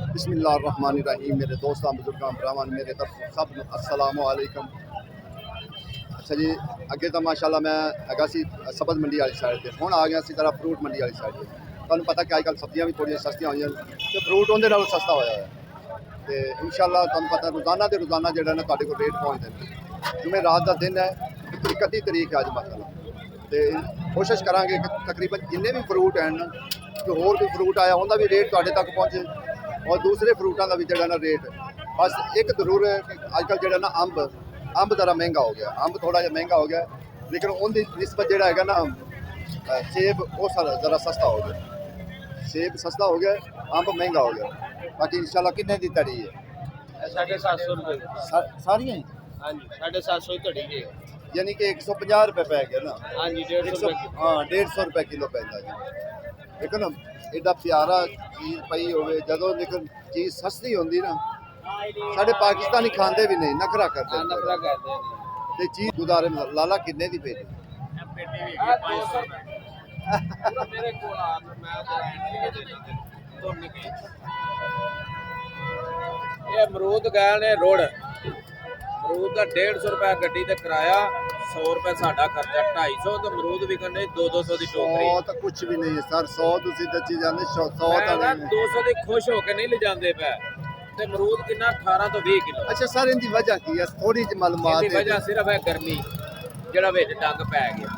बिस्मिल्लाहिर्रहमानिर्रहीम। मेरे दोस्तों बुजुर्गों भरावान मेरे तरफ सब अस्सलामु अलैकुम। अच्छा जी, अगे तो माशाल्लाह मैं हैगा सी सब्ज़ मंडी वाली साइड से, हुण आ गया सी जरा फ्रूट मंडी वाली साइड से। तुहानूं पता कि अजकल सब्जियां भी थोड़ियां सस्तियां होईयां ते फ्रूट उहदे नालों सस्ता होया है ते इंशाअल्लाह तुहानूं पता रोज़ाना दे रोज़ाना जिहड़ा ना तुहाडे कोल रेट पहुंचदे ने। जिवें रात दा दिन है, 31 तरीक है अज माशाअल्लाह, ते कोशिश करांगे कि तकरीबन जिन्ने भी फ्रूट हैं कि होर भी फ्रूट आया उनका भी रेट तुहाडे तक पहुंचे और दूसरे फ्रूटों का भी जो ना रेट। बस एक जरूर है कि अजकल जो ना अंब ज़रा महंगा हो गया, अंब थोड़ा जहा महंगा हो गया, लेकिन उनकी निस्बत जो है ना सेब वो ज़रा सस्ता हो गया, सेब सस्ता हो गया, अंब महंगा हो गया। बाकी इंशाल्लाह कितने की तड़ी है? 750 रुपये सारियां ही? हाँ जी, 750 ही तड़ी है, यानी कि 150 रुपये पै गया ना? हाँ जी, 150 रुपये। हाँ 150 रुपये किलो पैंदा जी। देखो ना एडा प्यारा चीज़ पई होवे जदों, लेकिन चीज़ सस्ती होंदी ना साढ़े पाकिस्तानी खांदे भी नहीं, नखरा करते हाँ, नखरा करते हैं। ते चीज़ गुजारे लाला किन्ने दी पेटी? पेटी भी है 500 मेरे को मैं तो निकली ये अमरूद गए ने रोड, अमरूद का 150 रुपया गड्डी ते किराया, 100 रुपये साडा खर्चा, 250 तो अमरूद भी करने 200 की टोकरी। 100 तो कुछ भी नहीं है सर, 100 तुसी दची जाने 100 तो नहीं। 200 की खुश होकर नहीं ले जाते पे ते अमरूद कितना 18 तो 20 किलो। अच्छा सर, इनकी वजह की है? थोड़ी जी मालूमात इसकी वजह सिर्फ है गर्मी, जेड़ा विच डंग पै गया,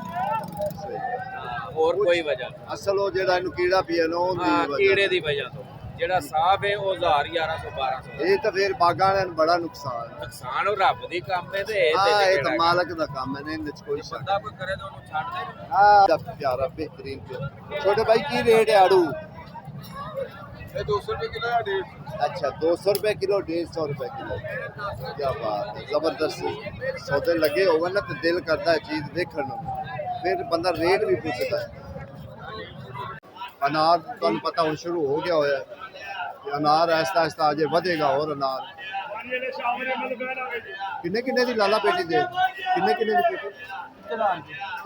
और कोई वजह नहीं। असल वो जेड़ा इनु कीड़ा पिया ना कीड़े की वजह तो जेड़ा साफ है वो 1000 1100 1200। ये तो फिर बागां वालियां नूं बड़ा नुकसान है। नुकसान और रब दी काम है ते हां ये तो मालक दा काम है, इहदे च कोई शक बंदा कोई करे तो उन्हें छाड़ दे। हां प्यारा बेहतरीन प्यारा। छोटे भाई की रेट है आड़ू? ये 200 रुपए किलो है। अच्छा 200 रुपये किलो, 150 रुपये किलो, क्या बात है, जबरदस्त सौदे लगे होगा ना तो दिल करता है चीज़ देखने को, फिर बंदा रेट भी पूछता है। अनार तुहानूं पता हुण शुरू हो गया होया है, अनार आहिस्ता आहिस्ता अजे वधेगा और अनार किन्ने किन्ने दी लाला पेटी दे? किन्ने किन्ने दी पेटी?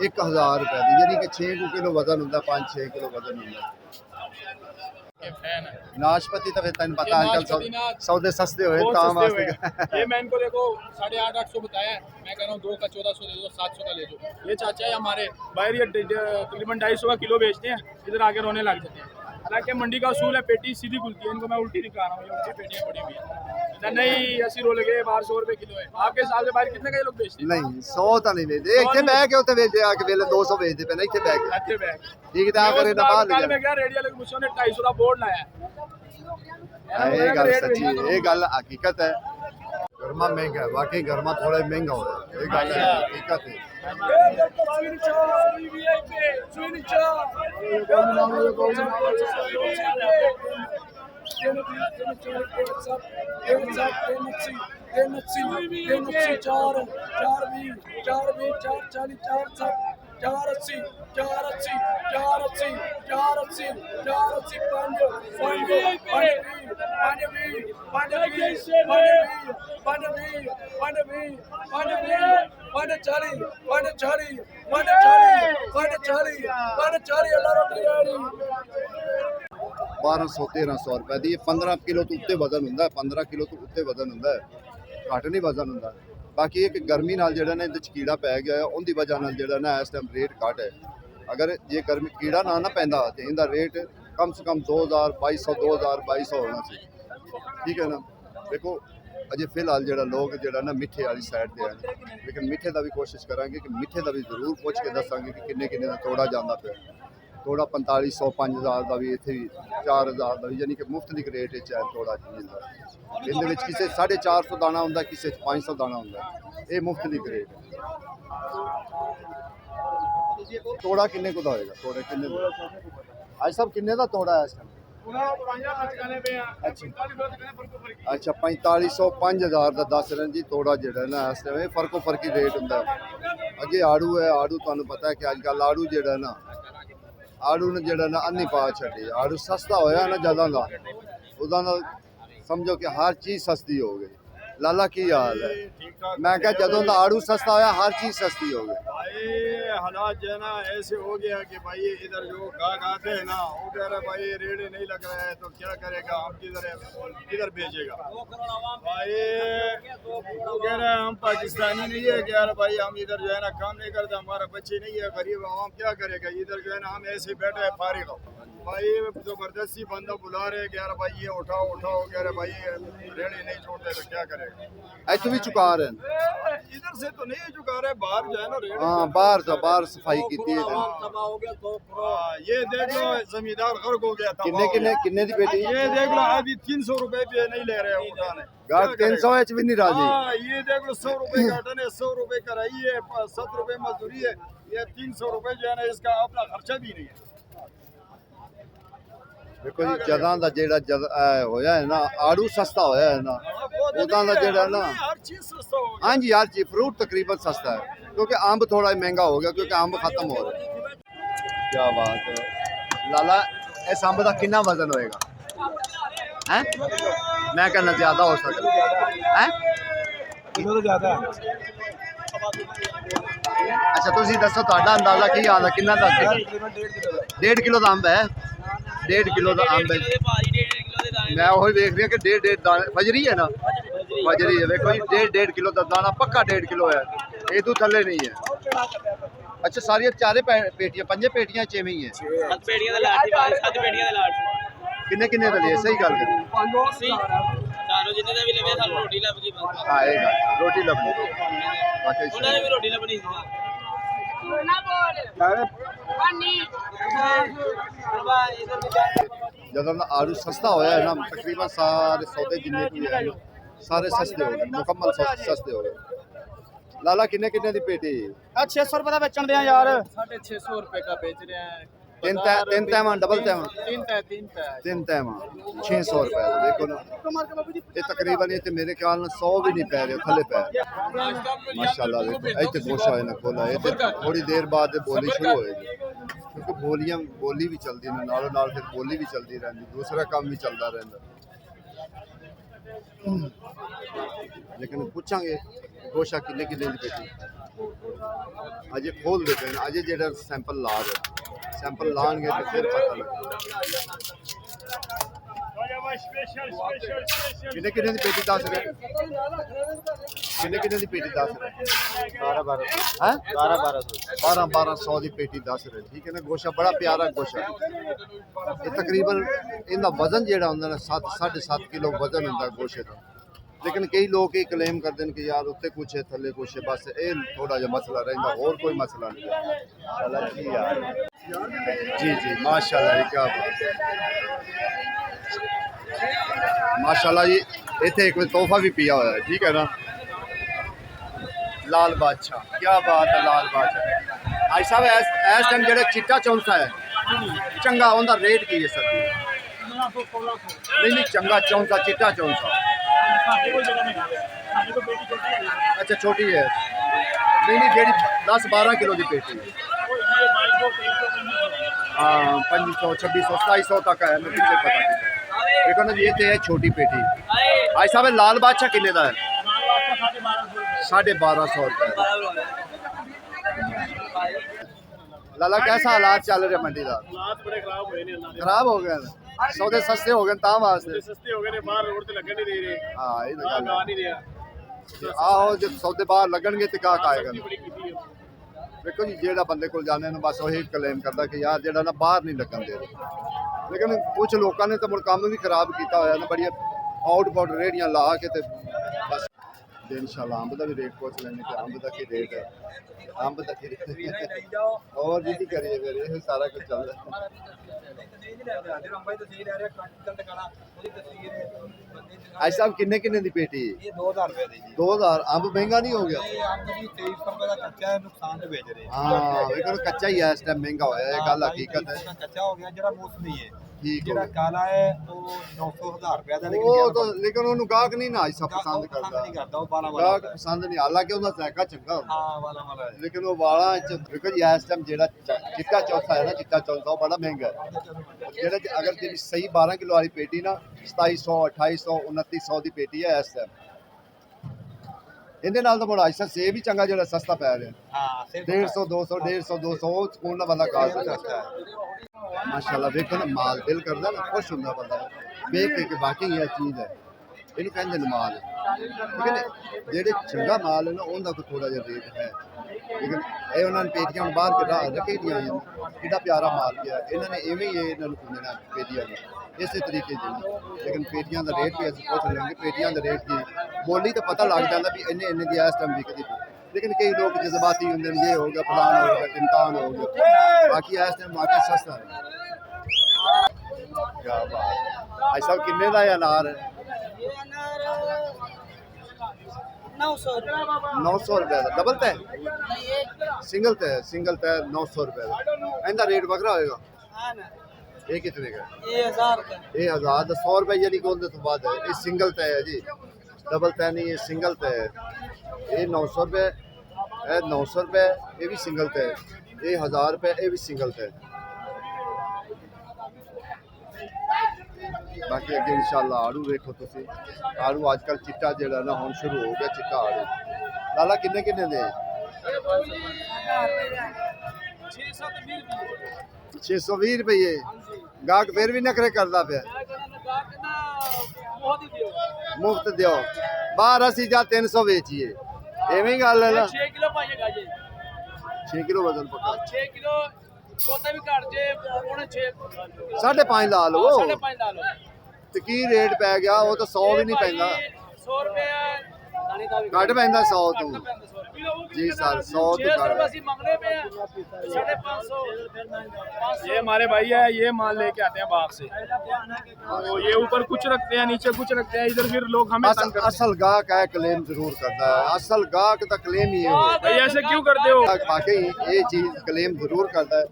1000 रुपये दी, यानी कि 6 किलो वजन होंदा, 5-6 किलो वजन होंदा। नाशपति तो फिर तेन पता आजकल सौदे सस्ते हुए काम वास्ते। ये मैं इनको देखो 850-800 बताया है, मैं कह रहा हूँ 2 का 1400 दे दो, 700 का ले दो। ये चाचा है हमारे बाहर, ये तकरीबन 250 का किलो बेचते हैं, इधर आके रोने लग जाते हैं। हालांकि मंडी का उसूल है पेटी सीधी खुलती है, इनको मैं उल्टी दिखा रहा हूँ, ये उल्टी पेटियाँ पड़ी हुई है। नहीं 80 रोल गए, 1200 रुपये किलो है। आपके हिसाब से बाहर कितने का ये लोग बेचते हैं? नहीं 100 तो नहीं बेचते, इतने बह के उत्ते बेचते आके वेले 200 बेचते पे, नहीं इतने बह के अच्छे बैग ठीक है करे ना बाहर कल मैं गया रेडियो लगे मुझसे 250 का बोर्ड लाया है। ये गल सच्ची है, ये गल हकीकत है। गरमा महंगा है, वाकई गरमा थोड़ा महंगा हो रहा है, ये गल है, हकीकत है। बारह 1300 रुपए दी 15 किलो तो उत्ते वजन होंदा है, 15 किलो तो उत्ते वजन होंदा है, घट नहीं वजन होंदा। बाकी एक गर्मी नाल जेड़ा ना इहदे च कीड़ा पै गया है, उनदी वजह नाल जेड़ा ना इस टाइम रेट घट है। अगर जे गर्मी कीड़ा ना पैंदा ते इहदा रेट कम से कम 2000 2200 होना चाहिए, ठीक है ना। देखो अजे फिलहाल जेड़ा लोग जेड़ा ना मिठे वाली साइड ते हैं, लेकिन मिठे का भी कोशिश करांगे कि मिठे का भी जरूर पुछ के दसांगे कि किन्ने किन्ने दा तोड़ा जांदा पिया। तोड़ा 4500 5000 का भी, इत्थे भी 4000 का भी, यानी कि मुफ्त दी रेट च है तोड़ा मिलदा। इहदे विच किसे 450 दाना हुंदा, किसे 500 दाना हुंदा, ये मुफ्त दी रेट है। तोड़ा किन्ने को दा होएगा? तोड़ा किन्ने दा आज सब किन्ने दा तोड़ा है इस टाइम? अच्छा 4500 5000 का दस रहे जी तोड़ा जेड़ा ना इस टाइम फर्को फर्की रेट हुंदा। अगे आड़ू है, आड़ू तुहानूं पता है कि अजकल आड़ू जेड़ा ना आड़ू ने जेड़ा ना अन्नी पा छड्डी, आड़ू सस्ता होया ना ज़्यादा दा उदा ना समझो कि हर चीज़ सस्ती हो गई। ਲਾਲਾ ਕੀ ਹਾਲ ਹੈ? ठीक ठाक ਮੈਂ ਕਿਹਾ ਜਦੋਂ ਦਾ ਆੜੂ ਸਸਤਾ ਹੋਇਆ ਹਰ ਚੀਜ਼ ਸਸਤੀ ਹੋ ਗਈ। भाई हालात जो है ना ऐसे हो गया कि भाई इधर जो गाहक आते हैं ना वो कह रहे भाई रेट नहीं लग रहा है तो क्या करेगा, हम किधर बेचेगा। भाई वो कह रहे हैं हम पाकिस्तानी नहीं है कि यार भाई हम इधर जो है ना काम नहीं करते, हमारा बच्चे नहीं है, गरीब आवाम क्या करेगा। इधर जो है ना हम ऐसे बैठे हैं फारिग हो। भाई जबरदस्ती बंदा बुला रहे हैं कि यार भाई ये उठाओ उठाओ, कह रहे भाई रेड़ी नहीं छोड़ते तो क्या करेगा। ਇੱਥੋਂ ਵੀ ਚੁਕਾ ਰਹੇ ਨੇ। इधर से तो नहीं चुका रहे, बाहर जो है ना रेड़ी ਹਾਂ ਬਾਹਰ ਤੋਂ ਬਾਹਰ ਸਫਾਈ ਕੀਤੀ ਹੈ ਇਹਨੇ। ये देख लो जमींदार गर्क हो गया था। ਕਿੰਨੇ ਦੀ ਬੇਟੀ? ये देख लो अभी 300 रुपए भी नहीं ले रहे हैं उठाने। ਗਾਹਕ 300 ਵਿੱਚ ਵੀ ਨਹੀਂ ਰਾਜੀ। हाँ, ये देख लो 100 रुपए का टन है, 100 रुपए कराई है, 7 रुपए मजदूरी है, ये 300 रुपए जो है ना इसका अपना खर्चा भी नहीं है। ਦੇਖੋ ਜੀ ਜਦਾਂ ਦਾ ਜਿਹੜਾ ਹੋਇਆ ਹੈ ਨਾ ਆੜੂ ਸਸਤਾ ਹੋਇਆ ਹੈ ਨਾ ਉਦਾਂ ਦਾ ਜਿਹੜਾ ਨਾ हर चीज सस्ता हो गया। ਹਾਂਜੀ ਹਰ ਚੀਜ਼ ਫਰੂਟ ਤਕਰੀਬਨ ਸਸਤਾ ਹੈ ਕਿਉਂਕਿ ਅੰਬ ਥੋੜਾ ਮਹਿੰਗਾ ਹੋ ਗਿਆ ਕਿਉਂਕਿ ਅੰਬ ਖਤਮ ਹੋ ਰਿਹਾ। ਕੀ ਬਾਤ ਹੈ ਲਾਲਾ, ਇਸ ਅੰਬ ਦਾ ਕਿੰਨਾ ਵਜ਼ਨ ਹੋਏਗਾ? ਹੈ ਮੈਂ ਕਹਿੰਦਾ ਜ਼ਿਆਦਾ ਹੋ ਸਕਦਾ ਹੈ। किलो तो ज्यादा है। ਅੱਛਾ ਤੁਸੀਂ ਦੱਸੋ ਤੁਹਾਡਾ ਅੰਦਾਜ਼ਾ ਕੀ ਆਉਂਦਾ ਕਿੰਨਾ ਦਾ? 1.5 ਕਿਲੋ ਦਾ ਅੰਬ ਹੈ। 1.5 ਕਿਲੋ ਦਾ ਅੰਬ ਹੈ। ਮੈਂ ਉਹੀ ਵੇਖ ਰਿਹਾ ਕਿ 1.5 ਦਾਣੇ ਫਜਰੀ ਹੈ ਨਾ, ਫਜਰੀ ਹੈ। ਵੇਖੋ ਜੀ 1.5 ਕਿਲੋ ਦਾ ਦਾਣਾ ਪੱਕਾ 1.5 ਕਿਲੋ ਹੈ, ਇਹ ਤੋਂ ਥੱਲੇ ਨਹੀਂ ਹੈ। ਅੱਛਾ ਸਾਰੀਆਂ ਚਾਰੇ ਪੇਟੀਆਂ ਪੰਜੇ ਪੇਟੀਆਂ ਚ ਐਵੇਂ ਹੀ ਹੈ। 7 ਪੇੜੀਆਂ ਦਾ ਲਾਟ ਸੀ, 7 ਪੇੜੀਆਂ ਦਾ ਲਾਟ ਕਿੰਨੇ ਕਿੰਨੇ ਦਾ ਲਿਆ? ਸਹੀ ਗੱਲ ਕਰੀ। ਸੀ ਸਾਨੂੰ ਜਿੰਨੇ ਦਾ ਵੀ ਲਵੇ ਸਾਨੂੰ ਰੋਟੀ ਲੱਭ ਗਈ ਬਸ। ਹਾਂ ਇਹ ਗੱਲ ਰੋਟੀ ਲੱਭਣੀ ਬਾਕੀ ਉਹਨਾਂ ਨੇ ਵੀ ਰੋਟੀ ਲੱਭਣੀ ਸੀ। ਜਦੋਂ ਦਾ ਆੜੂ ਸਸਤਾ ਹੋਇਆ ਹੈ ਨਾ ਤਕਰੀਬਨ ਸਾਰੇ ਸੌਦੇ ਜਿੰਨੇ ਵੀ ਹੈ ਨਾ ਸਾਰੇ ਸਸਤੇ ਹੋ ਗਏ, ਮੁਕੰਮਲ ਸਸਤੇ ਹੋ ਗਏ। ਲਾਲਾ ਕਿੰਨੇ ਦੀ ਪੇਟੀ? 600 रुपए का बेचन दिया यार। 650 रुपए का बेच रहे हैं। ਤਿੰਨ ਤੈਵਾਂ ਡਬਲ ਤੈਵਾਂ तीन 600 ਰੁਪਏ ਦਾ। ਦੇਖੋ ਨਾ ਇਹ ਤਕਰੀਬਨ ਇਹ ਤੇ ਮੇਰੇ ਖਿਆਲ ਨਾਲ 100 ਵੀ ਨਹੀਂ ਪੈ ਰਿਹਾ, ਥੱਲੇ ਪੈ ਰਿਹਾ। ਮਾਸ਼ਾਅੱਲਾ ਦੇਖੋ ਇੱਥੇ ਗੋਸ਼ਾ ਹੈ ਨਾ ਖੋਲਾ, ਇਹ ਤੇ ਥੋੜੀ ਦੇਰ ਬਾਅਦ ਬੋਲੀ ਸ਼ੁਰੂ ਹੋਏਗੀ ਕਿਉਂਕਿ ਬੋਲੀ ਵੀ ਚੱਲਦੀ ਨੇ ਨਾਲੋਂ ਨਾਲ, ਫਿਰ ਬੋਲੀ ਵੀ ਚੱਲਦੀ ਰਹਿੰਦੀ, ਦੂਸਰਾ ਕੰਮ ਵੀ ਚੱਲਦਾ ਰਹਿੰਦਾ। ਲੇਕਿਨ ਪੁੱਛਾਂਗੇ ਗੋਸ਼ਾ ਕਿੰਨੇ ਦੀ ਪੇਟੀ? ਅਜੇ ਖੋਲ ਦੇ ਪਏ ਅਜੇ ਜਿਹੜਾ ਸੈਂਪਲ ਲਾ ਰਹੇ, ਸੈਂਪਲ ਲਾਣਗੇ ਤੇ ਫਿਰ ਪਤਾ ਲੱਗੇਗਾ। ਕਿੰਨੇ ਦੀ ਪੇਟੀ ਦੱਸ ਰਹੇ? ਕਿੰਨੇ ਦੀ ਪੇਟੀ ਦੱਸ ਰਹੇ? 1200 ਹੈ 1200 ਦੀ ਪੇਟੀ ਦੱਸ ਰਹੇ। ਠੀਕ ਹੈ ਨਾ, ਗੋਸ਼ਾ ਬੜਾ ਪਿਆਰਾ ਗੋਸ਼ਾ। ਇਹ ਤਕਰੀਬਨ ਇਹਦਾ ਵਜ਼ਨ ਜਿਹੜਾ ਹੁੰਦਾ ਨਾ 7.5 ਕਿਲੋ ਵਜ਼ਨ ਹੁੰਦਾ ਗੋਸ਼ੇ ਦਾ। ਲੇਕਿਨ ਕਈ ਲੋਕ ਇਹ ਕਲੇਮ ਕਰਦੇ ਨੇ ਕਿ ਯਾਰ ਉੱਤੇ ਕੁਛ ਹੈ ਥੱਲੇ ਕੁਛ ਹੈ, ਬਸ ਇਹ ਥੋੜਾ ਜਿਹਾ ਮਸਲਾ ਰਹਿੰਦਾ, ਹੋਰ ਕੋਈ ਮਸਲਾ ਨਹੀਂ ਹੈ। ਜੀ ਯਾਰ ਜੀ ਮਾਸ਼ਾਅੱਲਾ ਕੀ ਬਾਤ ਮਾਸ਼ਾਅੱਲਾ ਜੀ। ਇੱਥੇ ਇੱਕ ਤੋਹਫਾ ਵੀ ਪਿਆ ਹੋਇਆ ਹੈ, ਠੀਕ ਹੈ ਨਾ। ਲਾਲ ਬਾਦਸ਼ਾਹ ਕੀ ਬਾਤ ਹੈ। ਲਾਲ ਬਾਦਸ਼ਾਹ ਭਾਈ ਸਾਹਿਬ ਇਸ ਟਾਈਮ ਜਿਹੜਾ ਚਿੱਟਾ ਚੌਂਸਾ ਹੈ ਚੰਗਾ, ਉਹਦਾ ਰੇਟ ਕੀ ਹੈ ਸਰ? ਨਹੀਂ ਚੰਗਾ ਚੌਂਸਾ, ਚਿੱਟਾ ਚੌਂਸਾ। अच्छा छोटी है, नहीं जी 10-12 किलो की पेटी है। हाँ 500 600 2700 तक है, मैं पीछे पता देखो ना। ये तो है छोटी पेटी। भाई साहब लाल बादशाह किन्ने का है? 1250 रुपये। लाला कैसा हालात चल रहे मंडी का? हालात बड़े खराब हो गए, सौदे सस्ते हो गए ਤਾਂ ਵਾਸਤੇ। सस्ते हो गए, बाहर रोड ते लगन नहीं दे रहे। ਹਾਂ ਇਹ ਤਾਂ ਗੱਲ गा ਹੈ। नहीं रहा। ਆਹੋ ਜੇ ਸੌਦੇ ਬਾਹਰ ਲੱਗਣਗੇ ਤੇ ਕਾਹ ਆਏਗਾ। ਦੇਖੋ ਜੀ ਜਿਹੜਾ ਬੰਦੇ ਕੋਲ ਜਾਂਦੇ ਨੇ ਬਸ ਉਹੀ ਕਲੇਮ ਕਰਦਾ ਕਿ ਯਾਰ ਜਿਹੜਾ ਨਾ ਬਾਹਰ ਨਹੀਂ ਲੱਗਣ ਦੇ ਰਹੇ। ਲੇਕਿਨ ਕੁਝ ਲੋਕਾਂ ਨੇ ਤਾਂ ਮੁੜ ਕੰਮ ਵੀ ਖਰਾਬ ਕੀਤਾ ਹੋਇਆ ਨਾ, ਬੜੀਆਂ ਆਊਟਬਾਊਟ ਰੇੜੀਆਂ ਲਾ ਕੇ ਤੇ ਬਸ। ਤੇ ਇਨਸ਼ਾਅੱਲਾ ਅੰਬ ਦਾ ਵੀ ਰੇਟ ਪੁੱਛ ਲੈਣੇ ਕਿ ਅੰਬ ਦਾ ਕੀ ਰੇਟ ਹੈ। ਅੰਬ ਦਾ ਕੀ ਰੇਟ ਹੋਰ ਜੀ ਕੀ ਕਰੀਏ, ਫਿਰ ਇਹ ਸਾਰਾ ਕੁਝ ਚੱਲਦਾ। ਭਾਈ ਸਾਹਿਬ ਕਿੰਨੇ ਦੀ ਪੇਟੀ? ये 2000 रुपए दी जी। 2000। ਅੰਬ ਮਹਿੰਗਾ ਨਹੀਂ ਹੋ ਗਿਆ? ये आम जी 2300 रुपए का कच्चा है, नुकसान से बेच रहे हैं। ਹਾਂ ਵੇਖੋ ਕੱਚਾ ਹੀ ਹੈ ਇਸ ਟਾਈਮ, ਮਹਿੰਗਾ ਹੋਇਆ ਇਹ ਗੱਲ ਹਕੀਕਤ ਹੈ। कच्चा हो गया, जरा मौसमी है। ਠੀਕ ਹੋ ਜਿਹੜਾ ਗਿਆ। ਕਾਲਾ ਹੈ ਉਹ 900,000 ਰੁਪਏ ਦਾ, ਉਹ ਤਾਂ ਲੇਕਿਨ ਉਹਨੂੰ ਗਾਹਕ ਨਹੀਂ ਨਾ ਐਸਾ ਪਸੰਦ ਕਰਦਾ। ਨਹੀਂ ਕਰਦਾ, ਉਹ ਬਾਲਾ ਵਾਲਾ ਗਾਹਕ ਪਸੰਦ ਨਹੀਂ, ਹਾਲਾਂਕਿ ਉਹਦਾ ਜ਼ਾਇਕਾ ਚੰਗਾ ਹੁੰਦਾ, ਹਾਂ ਵਾਲਾ ਵਾਲਾ ਹੈ। ਲੇਕਿਨ ਉਹ ਵਾਲਾਂ ਚ ਵੇਖੋ ਜੀ ਇਸ ਟਾਈਮ ਜਿਹੜਾ ਚਿੱਟਾ ਚੌਥਾ ਹੈ ਨਾ, ਚਿੱਟਾ ਚੌਥਾ ਉਹ ਬੜਾ ਮਹਿੰਗਾ ਹੈ। ਜਿਹੜਾ ਅਗਰ ਜਿਹੜੀ ਸਹੀ 12 ਕਿਲੋ ਵਾਲੀ ਪੇਟੀ ਨਾ 2700 2800 2900 ਦੀ ਪੇਟੀ ਹੈ ਇਸ ਟਾਈਮ। ਇਹਦੇ ਨਾਲ ਤਾਂ ਬੜਾ ਅੱਛਾ ਸੇਬ ਹੀ ਚੰਗਾ ਜਿਹੜਾ ਸਸਤਾ ਪੈ ਰਿਹਾ ਹਾਂ 150 200 150 200 ਉਹ ਸਕੂਨ ਨਾਲ ਬੰਦਾ ਖਾ ਸਕਦਾ ਹੈ ਮਾਸ਼ਾਅੱਲਾ ਵੇਖੋ ਨਾ ਮਾਲ ਦਿਲ ਕਰਦਾ ਨਾ ਖੁਸ਼ ਹੁੰਦਾ ਬੰਦਾ ਵੇਖ ਕੇ ਕਿ ਵਾਕਈ ਇਹ ਚੀਜ਼ ਹੈ ਇਹਨੂੰ ਕਹਿੰਦੇ ਨੇ ਮਾਲ ਠੀਕ ਹੈ ਨਾ ਜਿਹੜੇ ਚੰਗਾ ਮਾਲ ਹੈ ਨਾ ਉਹਦਾ ਕੋਈ ਥੋੜਾ ਜਿਹਾ ਰੇਟ ਹੈ ਲੇਕਿਨ ਇਹ ਉਹਨਾਂ ਨੇ ਪੇਟੀਆਂ ਬਾਹਰ ਕੱਢਾ ਰੱਖੀ ਦੀਆਂ ਕਿੰਨਾ ਪਿਆਰਾ ਮਾਲ ਪਿਆ ਇਹਨਾਂ ਨੇ ਐਵੇਂ ਹੀ ਇਹਨਾਂ ਨੂੰ ਪੁੰਨਣਾ ਪੇਟੀਆਂ ਨੂੰ ਇਸੇ ਤਰੀਕੇ ਨਾਲ ਲੇਕਿਨ ਪੇਟੀਆਂ ਦਾ ਰੇਟ ਵੀ ਅਸੀਂ ਪੁੱਛ ਲਾਂਗੇ ਪੇਟੀਆਂ ਦਾ ਰੇਟ ਕੀ ਬੋਲੀ ਤਾਂ ਪਤਾ ਲੱਗ ਜਾਂਦਾ ਵੀ ਇੰਨੇ ਇੰਨੇ ਦੀ ਇਸ ਟਾਈਮ ਵਿਕਦੀ लेकिन कई लोग जज्बाती होंगे ये हो गया फलान हो गया टिमकान हो गया बाकी इस टाइम मार्केट सस्ता है क्या बात भाई साहब किन्ने का है अनार नौ सौ 900 रुपए का डबल तय सिंगल तय 900 रुपए का इनका रेट बकरा होएगा ये कितने का ये 1000 का ये 1000 तो 100 रुपए यानी कि तो बाद है ये सिंगल तय है जी डबल तय नहीं ये सिंगल तय है ये 900 रुपए 900 रुपए ये भी सिंगल तय ये 1000 रुपए ये भी सिंगल तय बाकी अगे इंशाल्लाह आड़ू देखो तुसी आड़ू आजकल चिट्टा जेड़ा ना हुन शुरू हो गया चिट्टा आड़ू लाला किन्ने किन्ने दे 620 रुपये गाहक फिर भी नखरे करदा पे मुफ्त दियो बाहर असी जा 300 बेचिए एवं गल है ना 6 किलो पाइएगा जी 6 किलो वजन पक्का 6 किलो कोता भी काट जे पौने 6 5.5 ला लो 5.5 ला लो ते की रेट पै गया वो तो 100 भी नहीं पैंदा 100 रुपए दाने का भी घट पैंदा 100 तो जी सर 100 तो घट ਅਸੀਂ ਮੰਗਦੇ ਪਏ 550 ये हमारे भाई है ये माल लेके आते हैं बाग से तो ये ऊपर कुछ रखते हैं नीचे कुछ रखते हैं इधर फिर लोग हमें तंग करते असल गाहक है क्लेम जरूर करता है असल गाहक का क्लेम ही है हैं भाई ऐसे क्यों करते हो वाकई ये चीज क्लेम जरूर करता है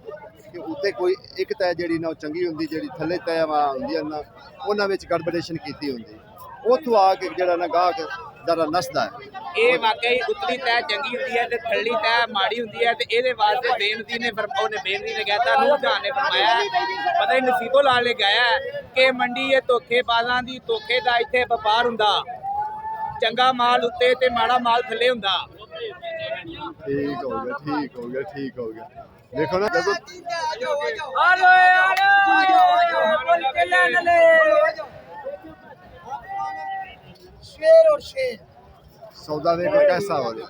कि उत्ते कोई एक तय ਜਿਹੜੀ ਨਾ ਚੰਗੀ ਹੁੰਦੀ ਜਿਹੜੀ ਥੱਲੇ ਤੈਵਾਂ ਹੁੰਦੀਆਂ ਨਾ ਉਹਨਾਂ ਵਿੱਚ ਗੜਬੜੇਸ਼ਨ ਕੀਤੀ ਹੁੰਦੀ ਉੱਥੋਂ ਆ ਕੇ ਜਿਹੜਾ ਨਾ ਗਾਹਕ ਜਰਾ ਨਸਦਾ ਹੈ ਇਹ ਵਾਕਈ ਉਤਲੀ ਤੈ ਚੰਗੀ ਹੁੰਦੀ ਹੈ ਤੇ ਥੱਲੀ ਤੈ ਮਾੜੀ ਹੁੰਦੀ ਹੈ ਤੇ ਇਹਦੇ ਵਾਸਤੇ ਬੇਨਤੀ ਨੇ ਉਹਨੇ ਬੇਨਤੀ ਨੇ ਕਹਿਤਾ ਨੂਰ ਖਾਨ ਨੇ ਫਰਮਾਇਆ ਪਤਾ ਹੀ ਨਸੀਬੋ ਲਾਲ ਨੇ ਗਾਇਆ ਕਿ ਮੰਡੀ ਇਹ ਧੋਖੇਬਾਜ਼ਾਂ ਦੀ ਧੋਖੇ ਦਾ ਇੱਥੇ ਵਪਾਰ ਹੁੰਦਾ ਚੰਗਾ ਮਾਲ ਉੱਤੇ ਤੇ ਮਾੜਾ ਮਾਲ ਥੱਲੇ ਹੁੰਦਾ ठीक हो गया ठीक हो गया ठीक हो गया देखो ना जब शेर और शेर सौदा देखो कैसा हो रहा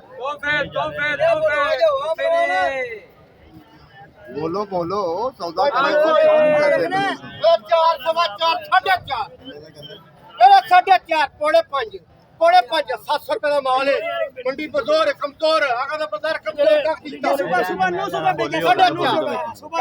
बोलो बोलो सौदा पौने 5 700 रुपए का माल है मंडी बाजार है कमजोर है अगर बाजार कमजोर रख दी सुबह सुबह 900 का बेचे साढ़े 900 सुबह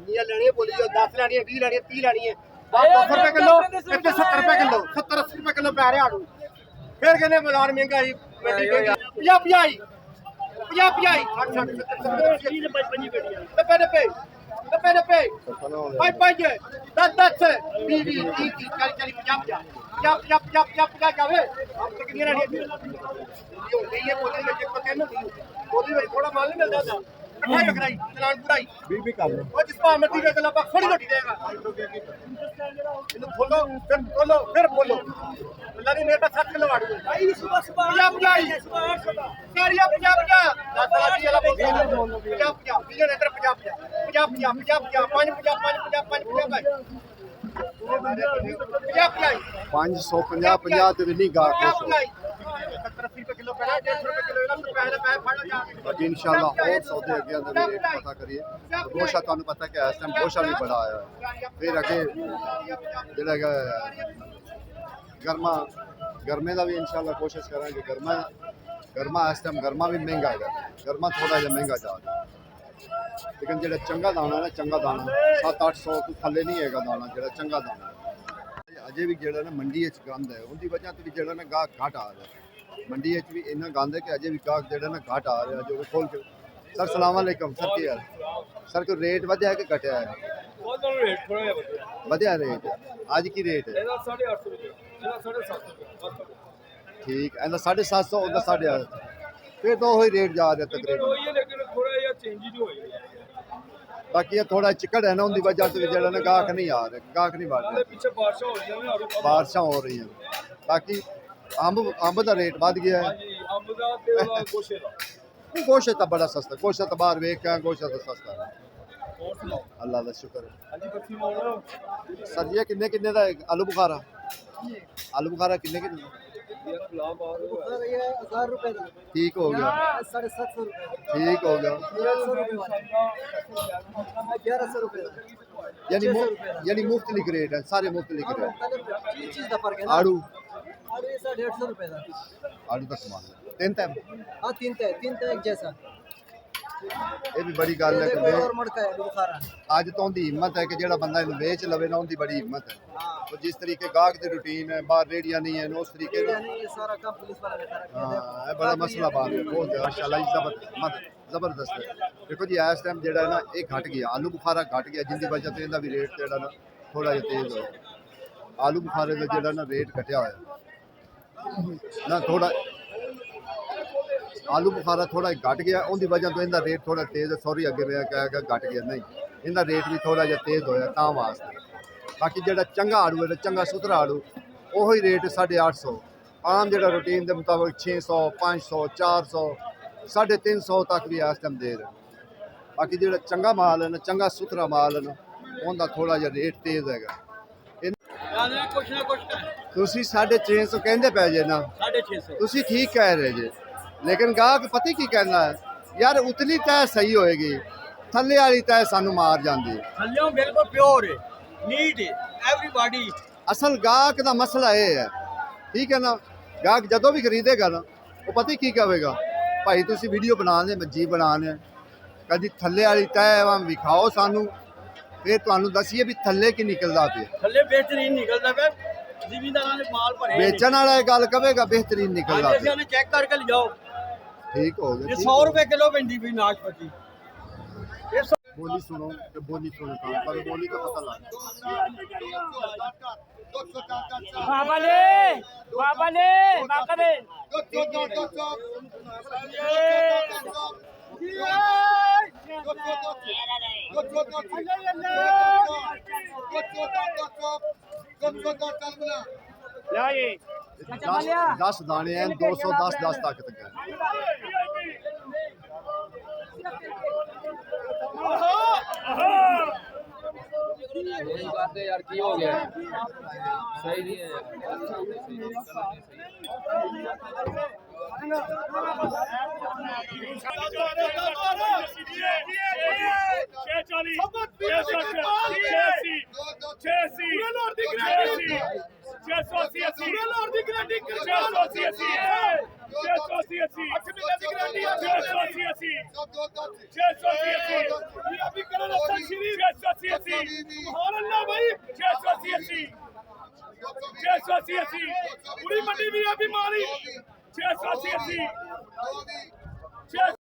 50 लेनी बोली जो 10 लेनी है 20 लेनी है 30 लेनी है 200 रुपए किलो 70 रुपए किलो 70 80 रुपए किलो पै रहे आड़ू फिर कहने बाजार महंगा ही मंडी महंगी 50 90 पाँच पाँच 10 10 20 30 40 50 जावे हम तो कितनी लेनी है बोली में चेक करते हैं बोली में थोड़ा माल नहीं मिलता था भाई कराई चलान पूराई भी कर लो और जिस पर मर्जी का चला बा थोड़ी रोटी देगा इनको खोलो फिर बोलो अल्लाह ने मेरा 7 किलो वाट भाई सुबह सुबह 50 सारिया 50 10 लाठी वाला बोल 50 बिलियन इधर 50 5 550 ਤੇ ਨਹੀਂ ਗਾ ਖੁਸ਼ 70 रुपए किलो पैना 150 रुपए किलो इधर पैसे पैसे फड़ जा ਬਾਕੀ ਇਨਸ਼ਾਅੱਲਾ ਹੋਰ ਸੌਦੇ ਅੱਗੇ ਦਾ ਵੀ ਰੇਟ ਪਤਾ ਕਰੀਏ ਗੋਸ਼ਾ ਤੁਹਾਨੂੰ ਪਤਾ ਕਿ ਇਸ ਟਾਈਮ ਗੋਸ਼ਾ ਵੀ ਬੜਾ ਆਇਆ ਹੈ ਫਿਰ ਅੱਗੇ ਜਿਹੜਾ ਹੈਗਾ ਗਰਮੇ ਦਾ ਵੀ ਇਨਸ਼ਾਅੱਲਾ ਕੋਸ਼ਿਸ਼ ਕਰਾਂਗੇ ਗਰਮਾ ਇਸ ਟਾਈਮ ਗਰਮਾ ਵੀ ਮਹਿੰਗਾ ਹੈਗਾ ਗਰਮਾ ਥੋੜਾ ਜਿਹਾ ਮਹਿੰਗਾ ਜਾ ਰਿਹਾ ਲੇਕਿਨ ਜਿਹੜਾ ਚੰਗਾ ਦਾਣਾ ਨਾ ਚੰਗਾ ਦਾਣਾ 7-800 ਤੋਂ ਥੱਲੇ ਨਹੀਂ ਹੈਗਾ ਦਾਣਾ ਜਿਹੜਾ ਚੰਗਾ ਦਾਣਾ ਅਜੇ ਵੀ ਜਿਹੜਾ ਨਾ ਮੰਡੀ ਵਿੱਚ ਗੰਦ ਹੈ ਉਹਦੀ ਵਜ੍ਹਾ ਤੋਂ ਵੀ ਜਿਹੜਾ ਨਾ ਗਾਹਕ ਘਟ ਆ ਰਿਹਾ ਮੰਡੀ ਵਿੱਚ ਵੀ ਇੰਨਾ ਗੰਦ ਹੈ ਕਿ ਅਜੇ ਵੀ ਗਾਹਕ ਜਿਹੜਾ ਨਾ ਘਟ ਆ ਰਿਹਾ ਜੋ ਖੋਲ ਕੇ ਸਰ ਸਲਾਮ ਅਲੈਕਮ ਸਰ ਕੀ ਹਾਲ ਸਰ ਕੋ ਰੇਟ ਵਧਿਆ ਹੈ ਕਿ ਘਟਿਆ ਹੈ बहुत रेट थोड़ा जिहा ਵਧਿਆ ਰੇਟ ਅੱਜ ਕੀ ਰੇਟ ਹੈ ਇਹਦਾ 850 ਰੁਪਏ ਇਹਦਾ 750 ਠੀਕ ਇਹਦਾ 750 ਉਹਦਾ 850 ਫਿਰ ਤਾਂ ਉਹੀ ਰੇਟ ਜਾ ਰਿਹਾ ਤਕਰੀਬਨ ਹੋਈ ਹੈ ਲੇਕਿਨ ਥੋੜਾ ਜਿਹਾ ਚੇਂਜ ਹੀ ਹੋਈ ਹੈ बाकी ये थोड़ा चिकड़ है ना, उनकी वजह से जरा ना गाहक नहीं आ रहे, गाहक नहीं बढ़ रहे। पीछे बारिशां हो रही हैं, बारिशां हो रही हैं। बाकी अंब का रेट बढ़ गया है। अंब दा ते ओदा गोशे दा गोश्त तो बड़ा सस्ता, गोश्त तो बाहर वेख के गोश्त तो सस्ता है। और सुनाओ अल्लाह का शुक्र है। हां जी बच्ची मोड़ सब्जियां किन्ने किन्ने दा है? आलू बुखारा, आलू बुखारा किन्ने किन्ने दा? ये गुलाब आ सर ये 1000 रुपए का ठीक हो गया, 750 रुपए ठीक हो गया। 1100 रुपए वाला 1100 रुपए यानी मुख्तलिफ रेट है, सारे मुख्तलिफ रेट। चीज का फर्क है ना। आड़ू, आड़ू ये 150 रुपए का। आड़ू का समान है। तीन टाइम हाँ तीन तो एक जैसा। ये भी बड़ी गल है कि और मड़का है बुखारा। अज तो उनकी हिम्मत है कि जेड़ा बंदा इन्हें बेच लवे ना, उनकी बड़ी हिम्मत है। तो जिस तरीके गाहक की रूटीन है, बाहर रेडियां नहीं है, उस तरीके का ये सारा काम पुलिस वाला ने करा। हाँ, ये बड़ा मसला बात है। बहुत माशाल्लाह जबरदस्त है। देखो जी इस टाइम जेड़ा है ना, ये घट गया, आलू बुखारा घट गया, जिंदी वजह से इनका भी रेट जेड़ा ना थोड़ा जिहा तेज होया। आलू बुखारे का जेड़ा ना रेट घटिया होया ना, थोड़ा आलू बुखारा थोड़ा घट गया, उनकी वजह तो इनका रेट थोड़ा तेज है। सॉरी अगे मैं कह घट गया, नहीं इनका रेट भी थोड़ा जिहा तेज होया तां वास्ते। बाकी जेड़ा चंगा आड़ू है, चंगा सुथरा आड़ू, वही रेट 850। आम जेड़ा रूटीन के मुताबिक 600, 500, 400, 350 तक भी इस टाइम दे रहे। बाकी जेड़ा चंगा माल है ना, चंगा सुथरा माल है ना, उनका थोड़ा जिहा रेट तेज हैगा। कुछ ना कुछ ਤੁਸੀਂ 650 ਕਹਿੰਦੇ ਪੈ ਜੇ ਨਾ, 650 ਤੁਸੀਂ ਠੀਕ ਕਹਿ ਰਹੇ ਜੇ, ਲੇਕਿਨ ਗਾਹਕ ਪਤਾ ਕੀ ਕਹਿੰਦਾ ਹੈ, ਯਾਰ ਉਤਲੀ ਤੈ ਸਹੀ ਹੋਏਗੀ, ਥੱਲੇ ਵਾਲੀ ਤੈ ਸਾਨੂੰ ਮਾਰ ਜਾਂਦੀ। ਥੱਲਿਓਂ ਬਿਲਕੁਲ ਪਿਓਰ ਹੈ, ਨੀਟ ਹੈ, ਐਵਰੀਬਾਡੀ। ਅਸਲ ਗਾਹਕ ਦਾ ਮਸਲਾ ਇਹ ਹੈ, ਠੀਕ ਹੈ ਨਾ, ਗਾਹਕ ਜਦੋਂ ਵੀ ਖਰੀਦੇਗਾ ਨਾ, ਉਹ ਪਤਾ ਕੀ ਕਹੇਗਾ, ਭਾਈ ਤੁਸੀਂ ਵੀਡੀਓ ਬਣਾਉਂਦੇ, ਮੱਜੀ ਬਣਾਉਂਦੇ, ਕਦੀ ਥੱਲੇ ਵਾਲੀ ਤੈ ਵਾਂ ਵਿਖਾਓ ਸਾਨੂੰ, ਫਿਰ ਤੁਹਾਨੂੰ ਦੱਸੀਏ ਵੀ ਥੱਲੇ ਕੀ ਨਿਕਲਦਾ ਪਿਆ। ਥੱਲੇ ਬਿਹਤਰੀਨ ਨਿਕਲਦਾ ਪਿਆ, ਜ਼ਿਮੀਂਦਾਰਾਂ ਦੇ ਮਾਲ ਭਰੇ ਨੇ। ਵੇਚਣ ਵਾਲਾ ਇਹ ਗੱਲ ਕਹੇਗਾ ਬਿਹਤਰੀਨ ਨਿਕਲਦਾ ਅੱਜ ਪਿਆ। ਅਸੀਂ ਉਹਨੇ ਚੈੱਕ ਕਰਕੇ ਲਿਜਾਓ। ਠੀਕ ਹੋ ਗਿਆ। ਇਹ 100 ਰੁਪਏ ਕਿਲੋ ਪੈਂਦੀ ਪਈ ਨਾਸ਼ਪਤੀ। बोली सुनो तो बोली सुनो, पर बोली का पता लगा। दस दाने हैं, 210 तक है। यार की हो गया, सही नहीं है पूरी मंडी भी अभी मारी 680।